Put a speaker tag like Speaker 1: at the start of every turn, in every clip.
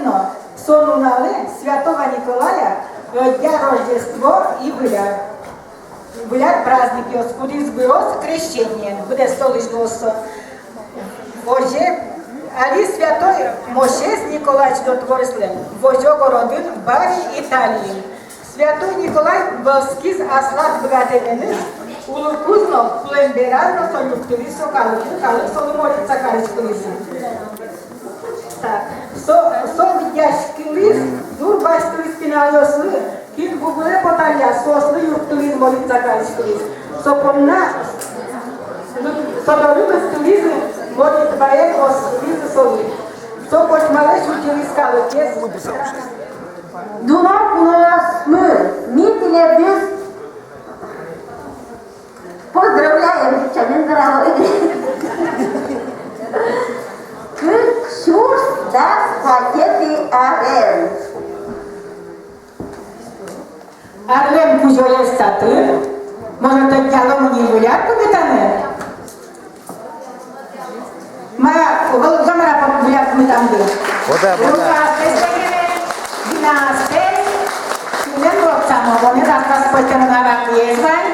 Speaker 1: година сонунали Святого Николая, дня Рождество и Выляр. Выляр праздники, Господи зброс крещение, буде столичного Боже, али Святой Моше с Николаевич дотворсли, Божого родин в Барі Італії. Святой Николай Волскіз аслат братевенис, улукузно племберарно сонюктивісо калик соломоліться калицьколісі. Так, видящий лист, дурбайський спінальосли, кін гугле поталля, сосли юктивіз моліться калицьколісі. Сопомна, содолюбистий лист, молить двоє ослізи соли. Сопоч малеш учились калик,
Speaker 2: Dunar нас мы, Митиле без поздравляем, Чамин дорогой. Кшуш das пакеты Арен.
Speaker 1: Арлем кузьоє стати, може то дяло мені гулярку витане? Моя гамара по гулярку ми там були. Вони зараз потім на ракєзань,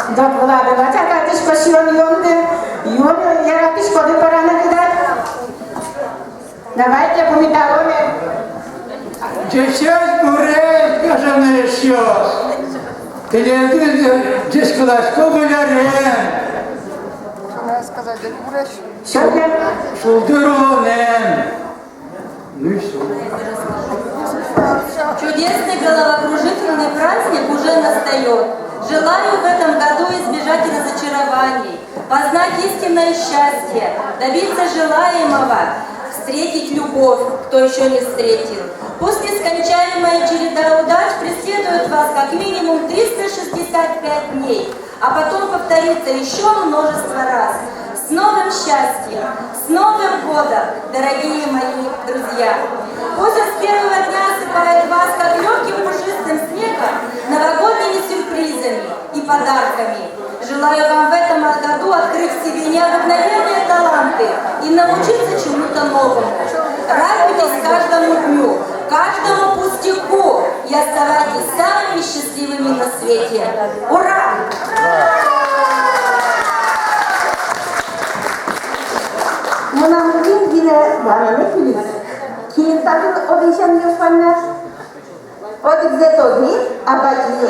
Speaker 1: до влади бача, катишко сіон йонде, йон я ракішко не пора не видать. Давайте помідорони.
Speaker 3: Десять курей, кажем, що? Телевізор, дискулашко гулярен.
Speaker 4: Надо сказать, да кураж.
Speaker 1: Що це?
Speaker 3: Шулдуронен. Ну и что?
Speaker 5: Чудесный головокружительный праздник уже настает. Желаю в этом году избежать разочарований, познать истинное счастье, добиться желаемого, встретить любовь, кто еще не встретил. Пусть нескончаемая череда удач преследует вас как минимум 365 дней, а потом повторится еще множество раз. С новым счастьем, с Новым годом, дорогие мои друзья! Пусть с первого дня осыпает вас, как легким пушистым снегом, новогодними сюрпризами и подарками. Желаю вам в этом году открыть в себе необыкновенные таланты и научиться чему-то новому. Радуйтесь каждому дню, каждому пустяку и оставайтесь самыми счастливыми на свете. Ура!
Speaker 2: Mungkin gila mana nih kita tuh audition yang mana? Odik zetoni apa juga?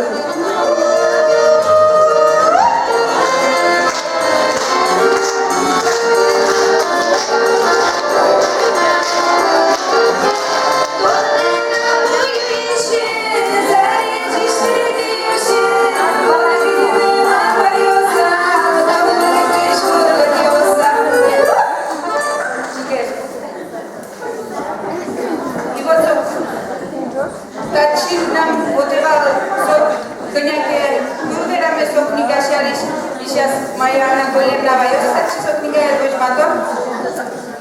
Speaker 6: Моя Анатольевна Вайовса, что книга я дочь потом.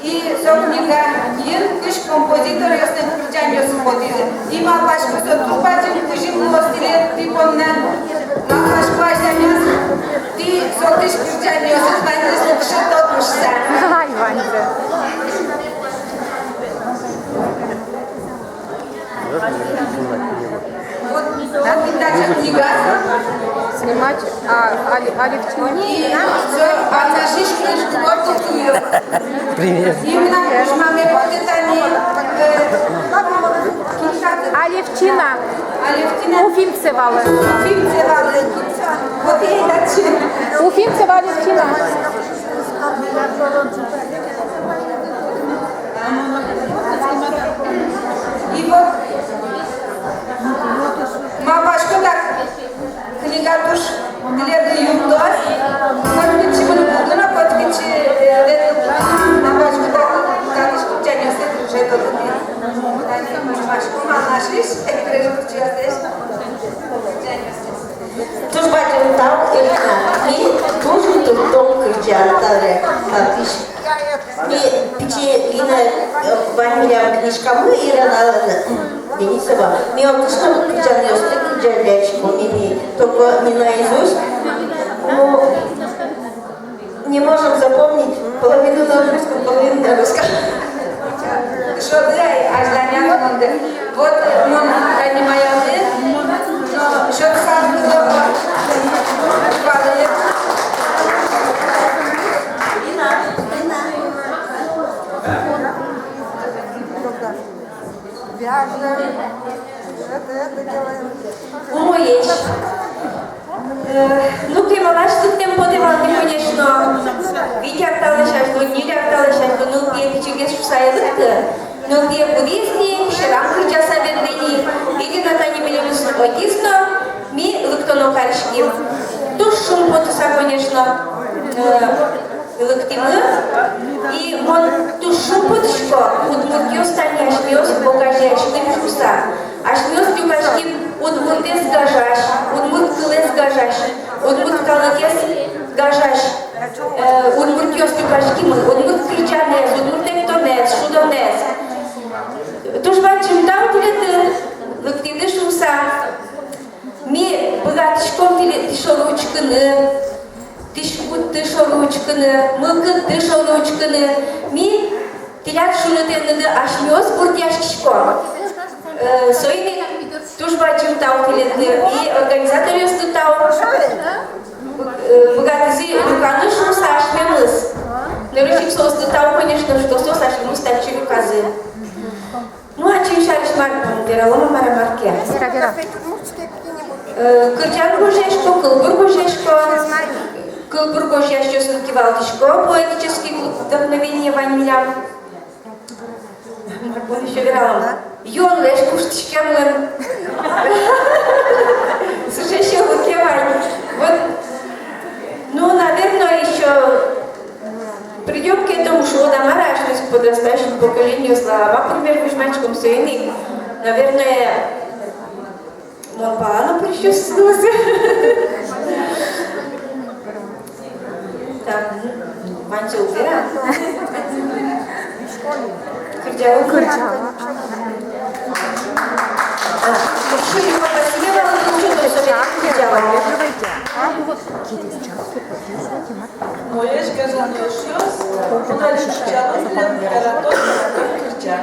Speaker 6: И со книга ен кыш композитор ясны причан ясны ходили. И ма пашку со трупачем кыжим мостиле ты помна. Ма пашку айсамяс ты со кыш причан ясны ходили кыш тот мышца.
Speaker 4: Ай, Ванька.
Speaker 6: Вот так книга.
Speaker 4: Снимать, Алевтина.
Speaker 6: А на шишку вот ее.
Speaker 3: Привет.
Speaker 6: Именно кыш маме вот это не.
Speaker 4: Алевтина.
Speaker 6: Алевтина.
Speaker 4: Уфимцева.
Speaker 6: Уфимцева. Вот ей дальше.
Speaker 4: Уфимцева Алевтина.
Speaker 6: И вот мамашка так книга туш гледа юндор, может чего не буду на подкичи мамашка так как чаня се уже то мамашка мамашиш экрежу чего здесь
Speaker 2: Terus baca tahu ini tuh tuntung kerja antara artis. Ini pici ini banyak knižkami Ирана Денисова. Мне он что kerja лечку, мне только не наизусть. Но не можем запомнить половину на русском, половину на русском.
Speaker 6: Что для ожидания йонды. Вот он принимает, что сам падает.
Speaker 5: Умоєш. Ну, кремоваш тут тем подивати, конечно. Витяг талашаш, то ниляг талашаш, то ну, где чигеш в сайдык. Ну, где будизни, ширам крича сабеддени. Иди на тани милимус логисно, ми лыктоно каршки. Туш шум потуса, конечно, лыктимы. И он туш шум потушко, удмуртьё станяш, мёс покажешь, дымшуса. Аш мёс тюкашки удмуртес гажаш, удмурт кылес гажаш, удмурт калыкес гажаш. Удмуртьёс тюкашки мы, удмурт кричанес, удмурт эктонес, шудонес. Туш бачим там тилеты, лыктиды шуса. Ми богатышком тишоручканы, тишоручканы, мылкы тишоручканы. Ми тилят шунутенды ашмёс буртяшкишко. Сойны туш бачим там тилеты и организаторы стутау. Богатызи руканы шуса ашмемыс. Наручик сос стутау, конечно, что сос ашмемыс тачи руказы. Ну а чем шариш марком, веролома марамарке. Кырчан гожешко, кылбур гожешко, кылбур гожешко сынкивалтышко, поэтические вдохновения ванилям. Он еще верал. Йон леш куштичкемлен. Слушай, еще лукевай. Вот, ну, наверное, еще придем к этому, что домарашность к подрастающему поколению слова. Например, вишмачком сыны, наверное, он погано причувствовался. Так, Ванча убира. Кырджава. Что его посмевала, но что-то все кырджава.
Speaker 7: Moje zgadzane šios, podali ščalom, karato, krča.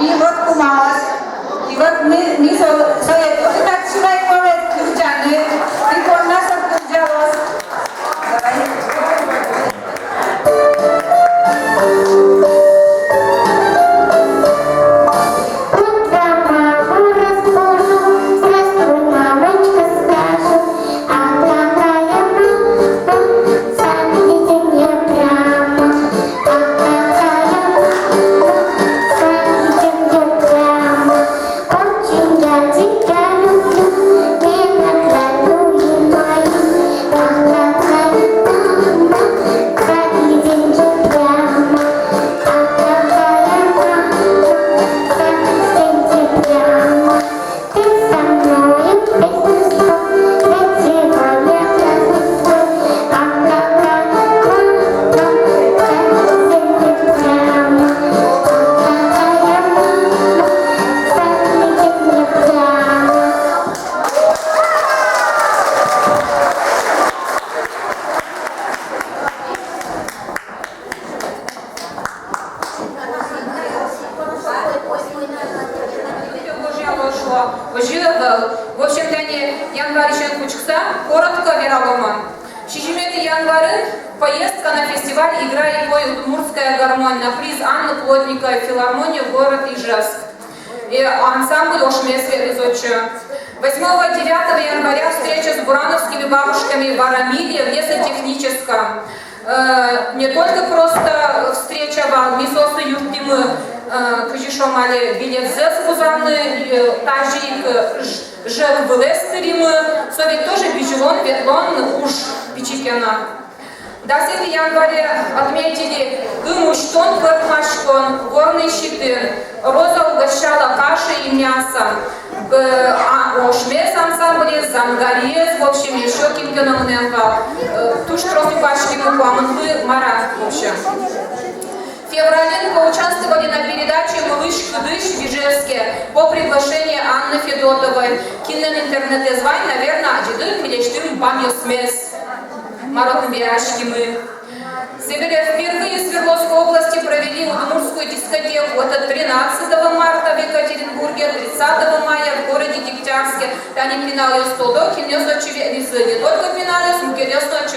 Speaker 6: И вот кумалась. И вот мы так человек говорит, кирчаны, ты у нас отгрузялась.
Speaker 8: В общем-то, январь еще кучкса, коротко вероломан. Шижимети январь поездка на фестиваль «Игра и бой Удмуртская гармонь» на приз Анны Плотниковой филармонии в город Ижевск. И ансамбль Ошмес Велизочи. 8-9 января встреча с бурановскими бабушками в Арамиле в лесотехническом. Не только просто встреча в Мисосы Юртимы, Кыжишомали билет зес бузаны, тажик жел в Лестеримы, совет тоже бежелон, ветлон, уж пичикена. До 7 января отметили Гымуштон, Квартмашкон, горные щиты. Роза угощала кашей и мясом. Ошмес ансамбле, Зангарез, в общем, еще кем-то туш тросу пачки мукламанвы, Марат, в общем. В феврале поучаствовали на передаче «Малыш Кыдыш» в Ижевске по приглашению Анны Федотовой. Кинен интернет звань, наверное, Аджидым Милештым Бамьосмес. Маротом Бирашки мы. Впервые в Свердловской области провели удмуртскую дискотеку. Это 13 марта в Екатеринбурге, 30 мая в городе Дегтярске. Тани пинали столдо, кинес очевидцы. Не только пинали, но кинес очевидцы.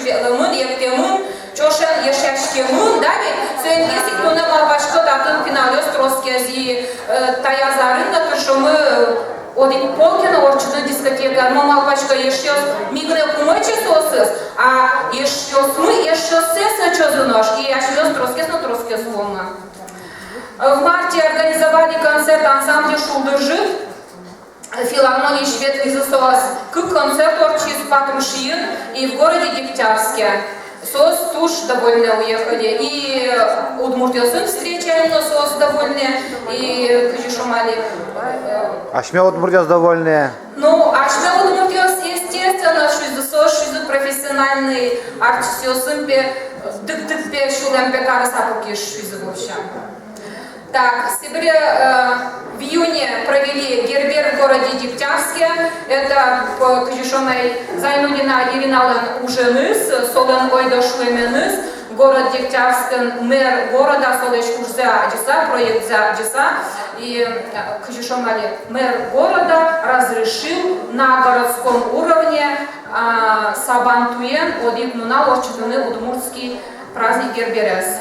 Speaker 8: Ектемун, чошен ешяшкемун, да ведь? Сегодня если кто не мал башко, так пинали строски таязарын, то что мы один полкина орчуна дискотека, но мал башко еще мигне кумочи сосыс, а еще мы еще сес чозунош и еще троски сломно. В марте организовали концерт ансамбля Шулдыржит филармонии Швед Визысос к концерту Орчис Патрушин и в городе Дегтярске. СОС туш довольны уехали. И Удмуртиосын встречаем, но СОС довольны. И Кыжишомали.
Speaker 9: Ашме Удмуртиос довольны.
Speaker 8: Ну, Ашме Удмуртиос, естественно, шизы профессиональный артисиосын дык-дык-пе шулемпе карасапуки шизы в общем. Так, в сентябре, в июне провели гербер в городе Дегтярске. Это по Кыжишоной Зайнудина Иринален Уженыс, Солен Ойдошлеменыс, город Дегтярск, мэр города Солеш Ужза Адиса, проект за Адиса. И Кыжишомали мэр города разрешил на городском уровне Сабантуен одикнуна орчетуны удмуртский праздник Герберес.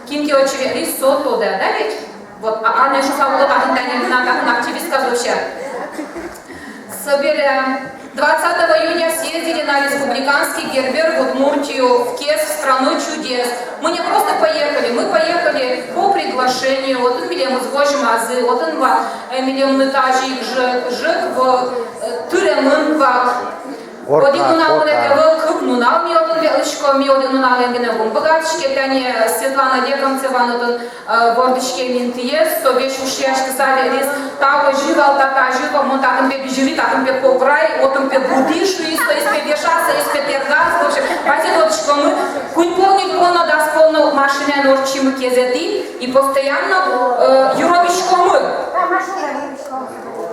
Speaker 8: Кинки очевидно сото да ведь? Вот, а не шукала один на активистка вообще. Собери 20 июня съездили на республиканский гербер в Удмуртию, в Кес, в страну чудес. Мы не просто поехали, мы поехали по приглашению. Вот он милем извозим азы, вот он милем нытажик жик в Тыремынвах. Один унален круг нунал ми один величко ми один унален геневум богатшке тяне Светлана Декамцева нотон бордичке минтиес собе шушяшки сали рис таго живал така жива мон таком бе бежили таком бе пограй отом бе будишу и спе вешаться и спе тергас в общем пойдёт мы кунь полник полно даст полно машине норчим кезети и постоянно юровичко мы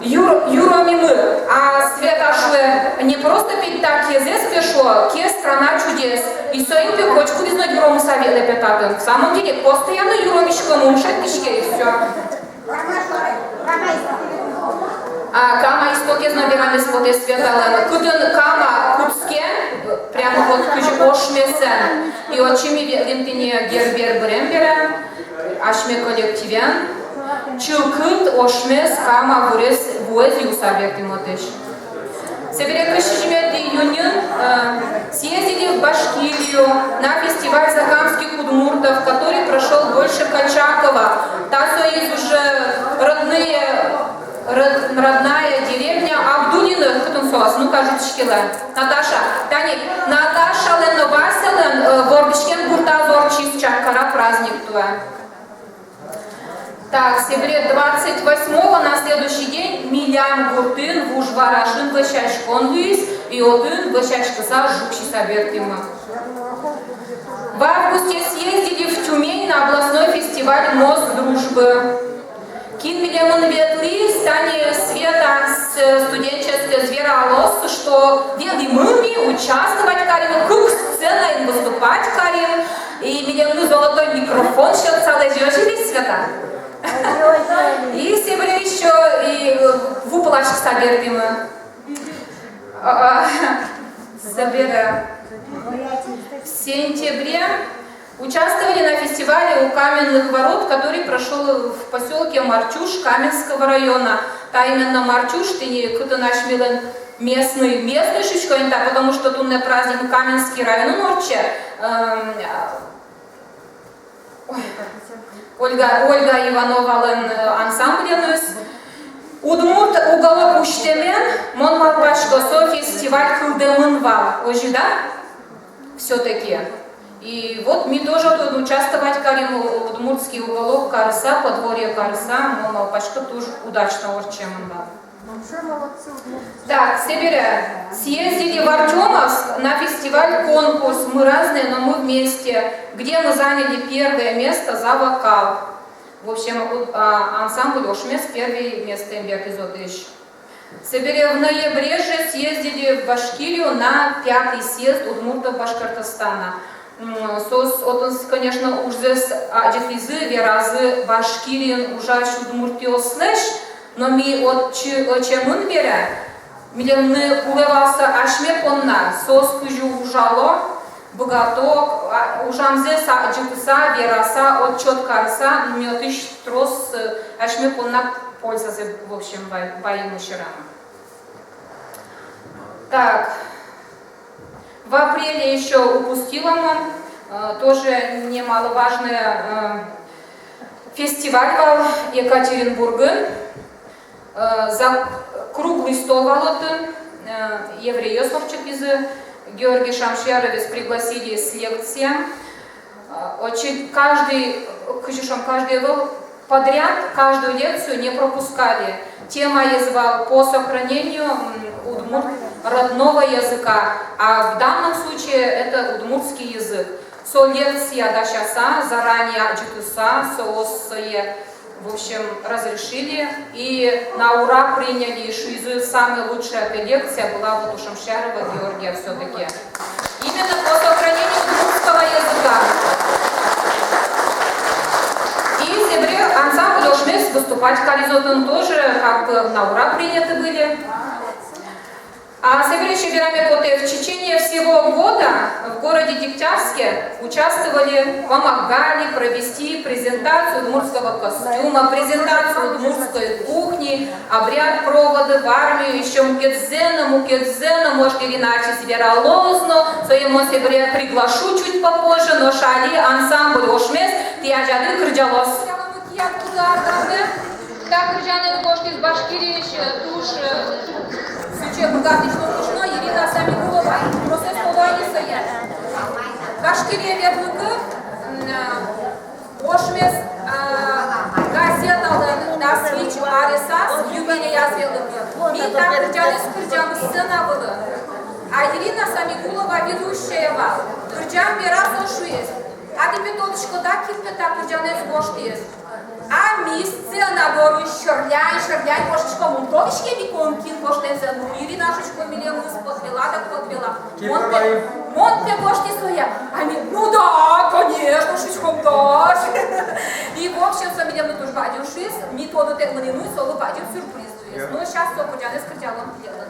Speaker 8: Юромимы, а Света шле не просто пить так кезес пешло, ке страна чудес. И своим пекочку визнать грому совет лепетатын. В самом деле, постоянно юромичком умшать пешке и все. А кама истоке набирали споте светален. Куден кама куцке, прямо вот куч ошмесен. И очими лентине гербер брембера, ашме коллективен. Чилкут ошмес кама вуэз юсабек тимотеш. Сибиряка 6 июня съездили в Башкирию на фестиваль закамских удмуртов, который прошел больше Качакова. Тасо есть уже родная деревня Абдулина, Хатунсос, ну кажется, шкила. Наташа, Таник, Наташа Леноваселен, Ворбишкен Гуртазор Чистчакара праздник твой. Так, сентября 28-го на следующий день Милян Гуртын в Ужварашин Ващашкон Луис и Отын Ващашкаса Жукши Сабертима. В августе съездили в Тюмень на областной фестиваль Мост Дружбы. Кин Милемон Ветли стане света с студенческой зверолос, что вели мы участвовать Карим, круг сцена им выступать Карим, и Милемон золотой микрофон сейчас целый жили света. И сегодня еще и в уплачке соберем. В сентябре участвовали на фестивале у Каменных ворот, который прошел в поселке Марчуш Каменского района. А именно Марчуш, ты не кто наш местный шишкоинта, потому что тут на праздник Каменский район Норче. Ольга Иванова ансамбль. Удмурт уголок Уштемен, Монмалбашко, фестиваль Кылдемынвал. Ожи, да? Все-таки. И вот мы тоже будем участвовать, Карим, удмуртский уголок Карса, подворье Карса, Монмалбашко тоже удачно Орчемынвал. Так, Сибиря. Съездили в Артемовск на фестиваль-конкурс. Мы разные, но мы вместе. Где мы заняли первое место за вокал. В общем, ансамбль Ошмес первое место имбек изотыш. Сибиря. В ноябре же съездили в Башкирию на 5-й съезд удмуртов Башкортостана. Конечно, уже с аджифизы, веразы Башкирин ужаш удмуртиослеш. Но мы от чемын бере, миленны улевался ашме понна, сос кужу ужало, богаток, ужамзе са джипса, вераса, от четкарса, мётыш трос, ашме понна пользовался, в общем, боим ширама. Так, в апреле еще упустила мы, тоже немаловажный фестиваль в Екатеринбурге. За круглый стол волоты евреев из Георгий Шамшьяровец пригласили с лекцией. Каждый подряд, каждую лекцию не пропускали. Тема я звал по сохранению родного языка, а в данном случае это удмуртский язык. Со лекция дачаса, заранее аджитуса, соосое. В общем, разрешили и на ура приняли шизу. Самая лучшая эта лекция была вот у Шамшьярова Георгия все-таки. Именно по сохранению удмуртского языка. И в сентябре ансамбль Ошмес выступать Каризотон тоже как бы на ура приняты были. А следующий Берамекоте в течение всего года в городе Дегтярске участвовали, помогали провести презентацию удмуртского костюма, презентацию удмуртской кухни, обряд провода в армию, еще мукедзена, может иначе сверолозно, своему себе приглашу чуть попозже, но шали ансамбль Ошмес, тиаджады кырджалос. Так, Кырджаны кошки из Башкирии, туш, Суче богатично нужно, Ирина Самигулова, процесс полониса я. Башкирия ведлыгы, Ошмес, газеталы, да свич арисас, юбилей язвелыгы. И так Кырджаны с Кырджаны сцена была. А Ирина Самигулова ведущая вам. Кырджан мира сошу есть. А ты петолочку да кипка так Кырджаны с кошки есть. А місце набору шорляй, кошечко мунтовички віконкін, коштенце, ну, Ірина шечко мілєву подвела, так подвела. Мон ты будешь не своя? Они, ну да, конечно, шучком дашь. И в общем, со меня тоже бадил шиз, не то до tego не ну и соло бадил сюрприз. Ну, сейчас то путяне скрытялом делано.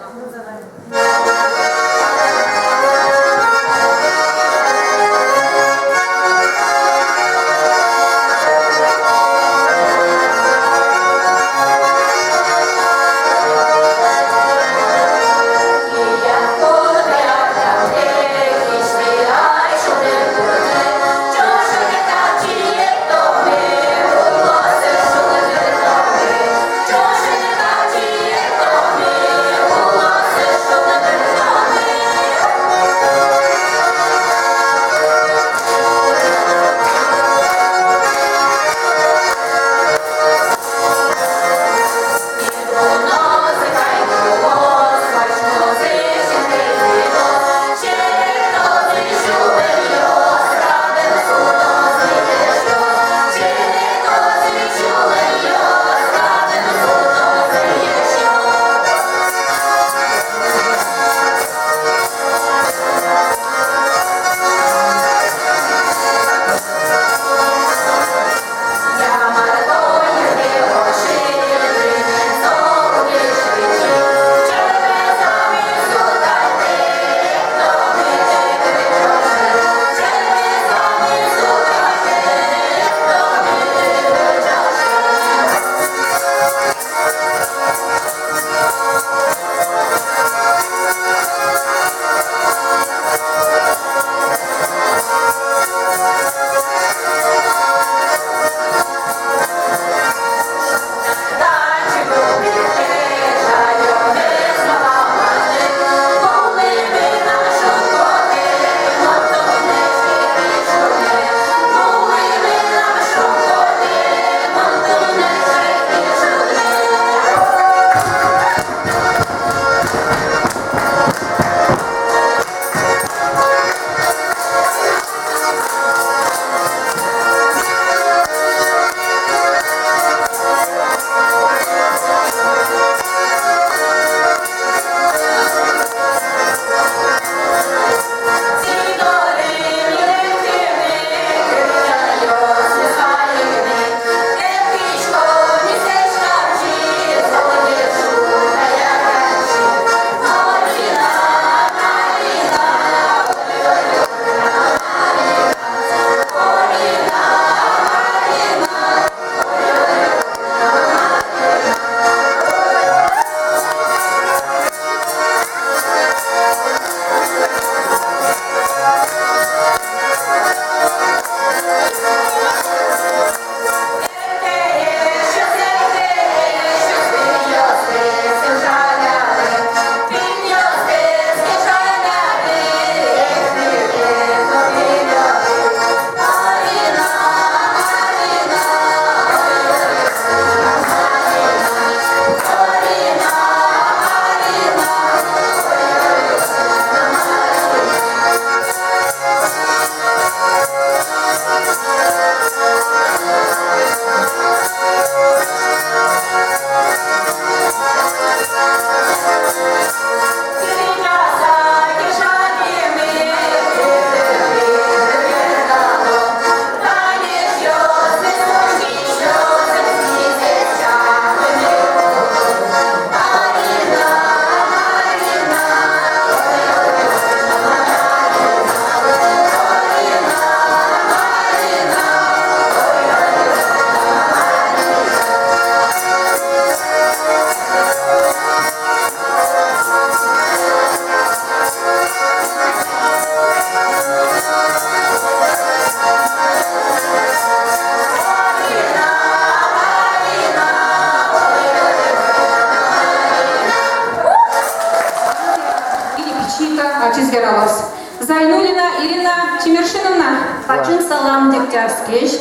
Speaker 5: Ачизгералас. Зайнулина Ирина Чемершиновна.
Speaker 2: Пачын салам дегтярскеш.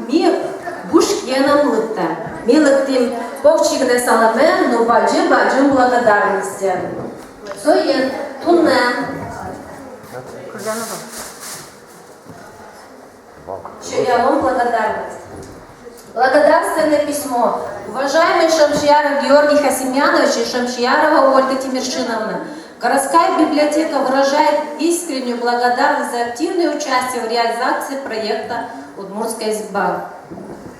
Speaker 2: Ми бушкеном лытта. Ми лыттим повчигне саламе, но баджим благодарности. Соен тунне. Я вам благодарность. Благодарственное письмо. Уважаемый Шамшияров Георгий Хасимьянович и Шамшиярова Ольга Тимиршиновна,
Speaker 5: Городская библиотека выражает искреннюю благодарность за активное участие в реализации проекта «Удмуртская изба».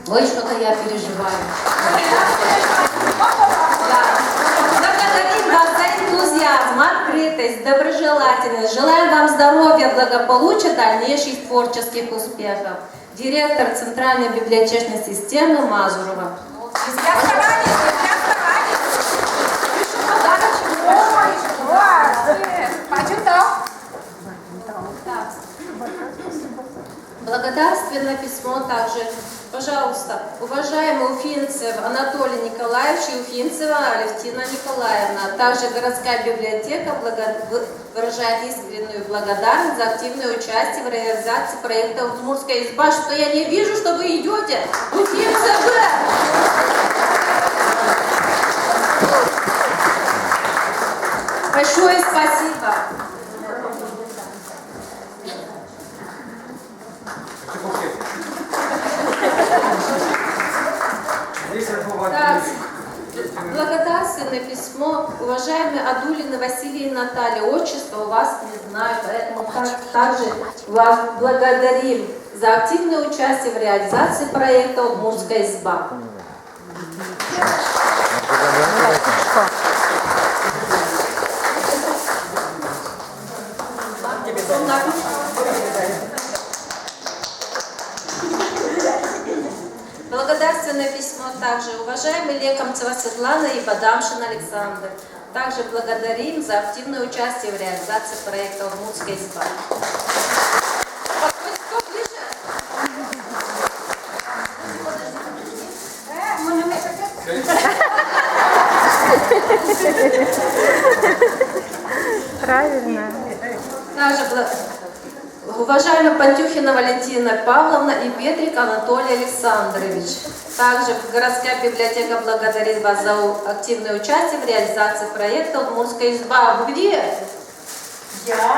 Speaker 5: Ой, что-то я переживаю. Благодарим вас за энтузиазм, открытость, доброжелательность. Желаем вам здоровья, благополучия, дальнейших творческих успехов. Директор Центральной библиотечной системы Мазурова. Благодарственное письмо также. Пожалуйста, уважаемый Уфимцев Анатолий Николаевич и Уфимцева Алевтина Николаевна. Также городская библиотека выражает искреннюю благодарность за активное участие в реализации проекта «Удмуртская изба». Что я не вижу, что вы идете. Уфимцев! Большое спасибо. Так, благодарственное письмо. Уважаемые Адулина Василия и Наталья, отчество у вас не знаю, поэтому также вас благодарим за активное участие в реализации проекта «Удмуртская изба». Благодарственное письмо также. Уважаемый Лекомцева Светлана и Бадамшин Александр. Также благодарим за активное участие в реализации проекта «Удмуртская изба».
Speaker 4: Правильно.
Speaker 5: Также уважаемая Пантюхина Валентина Павловна и Петрик Анатолий Александрович. Также городская библиотека благодарит вас за активное участие в реализации проекта «Удмуртская изба». Вы где?
Speaker 6: Я.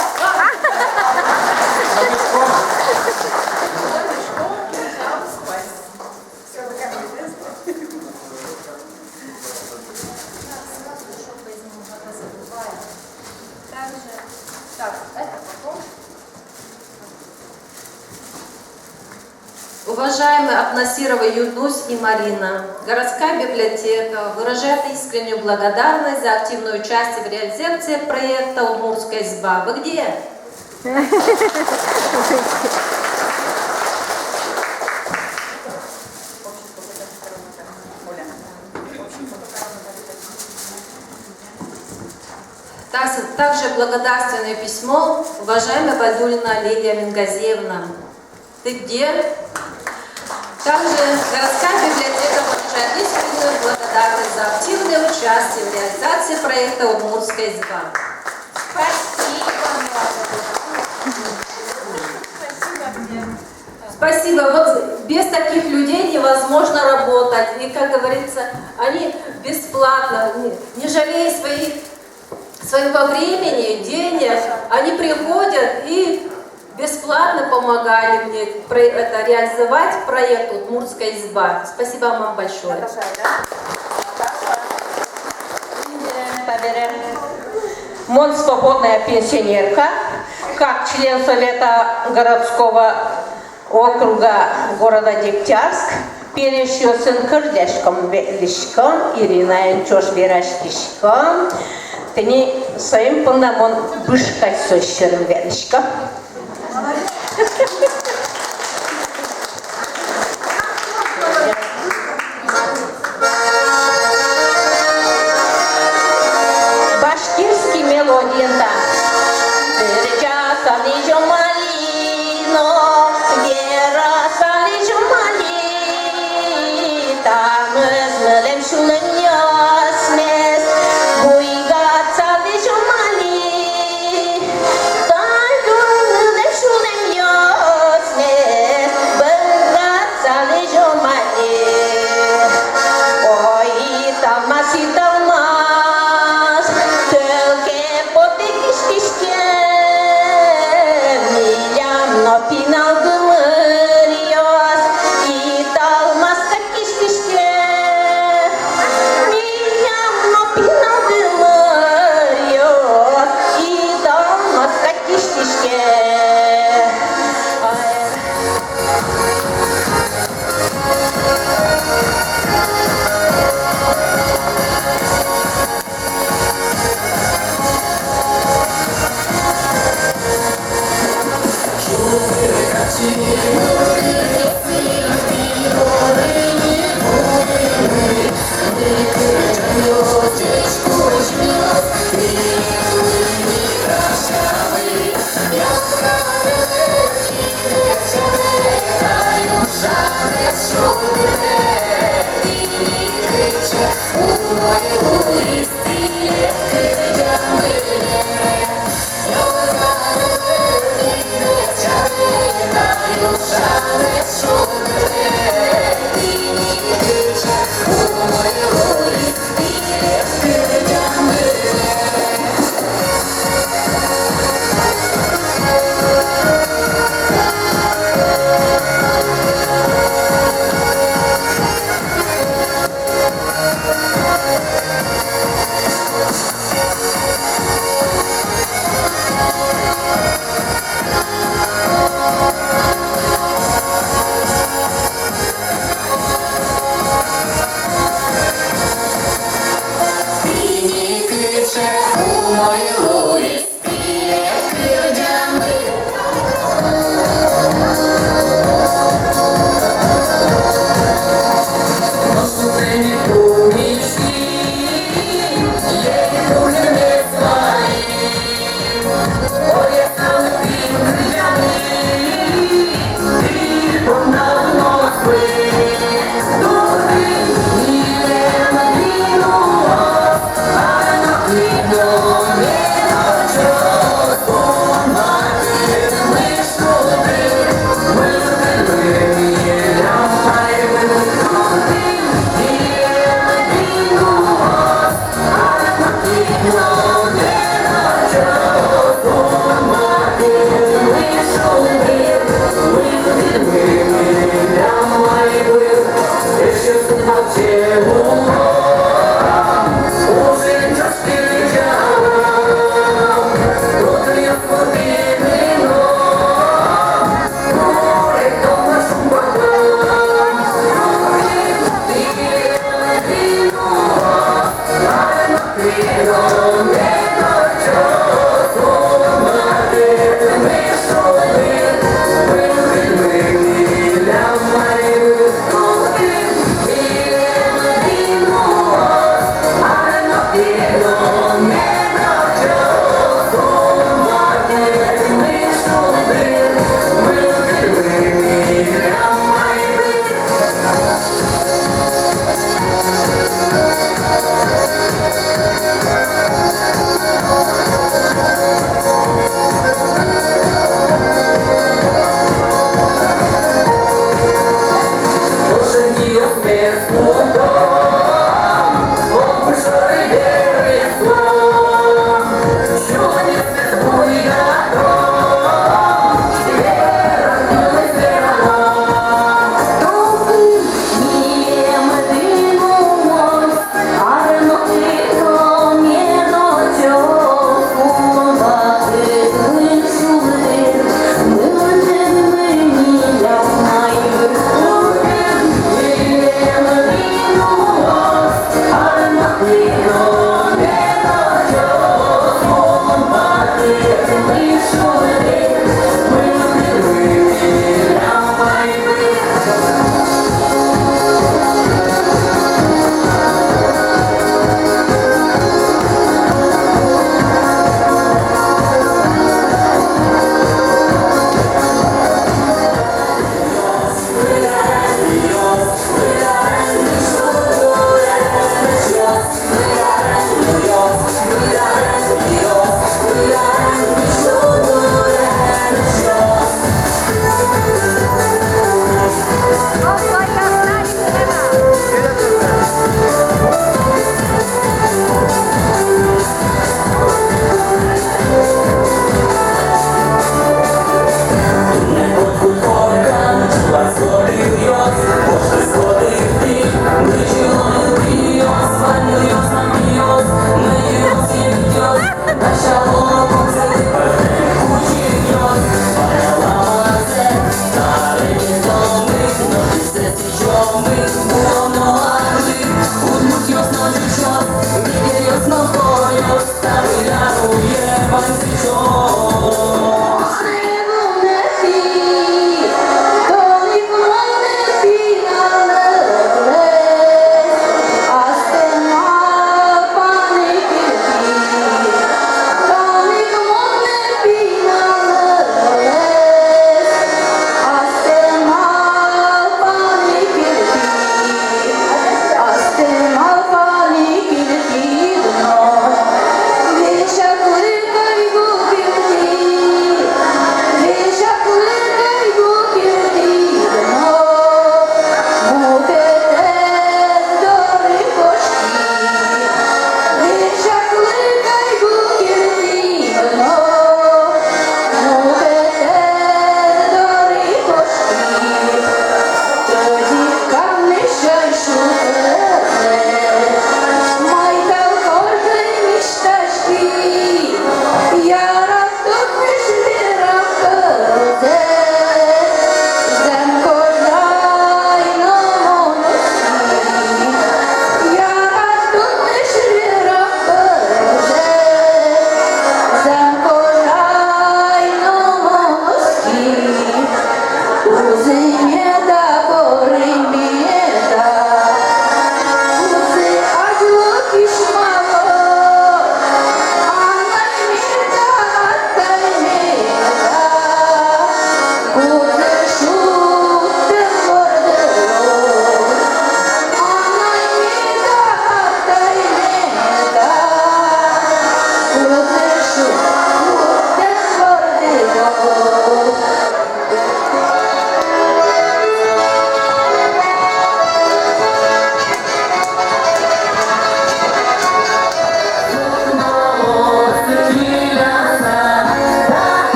Speaker 5: Уважаемые Атнасирова Юнус и Марина, городская библиотека выражает искреннюю благодарность за активное участие в реализации проекта «Удмуртская изба». Вы где? Также благодарственное письмо. Уважаемая Бадулина Лилия Мингазеевна, ты где? Также городская библиотека выражает искреннюю благодарность за активное участие в реализации проекта «Удмуртская изба». Спасибо. Вот без таких людей невозможно работать. И, как говорится, они бесплатно, не жалея своего времени, денег, они приходят и бесплатно помогали мне реализовать проект «Удмуртская изба». Спасибо вам большое.
Speaker 10: МОН «Свободная пенсионерка», как член Совета городского округа города Дегтярск, перещу сын кырдешком велишком, Ирина Энчош верашкишком, тени своим пындамон бышкай сощерым велишком. Башкирский мелодиента.
Speaker 3: все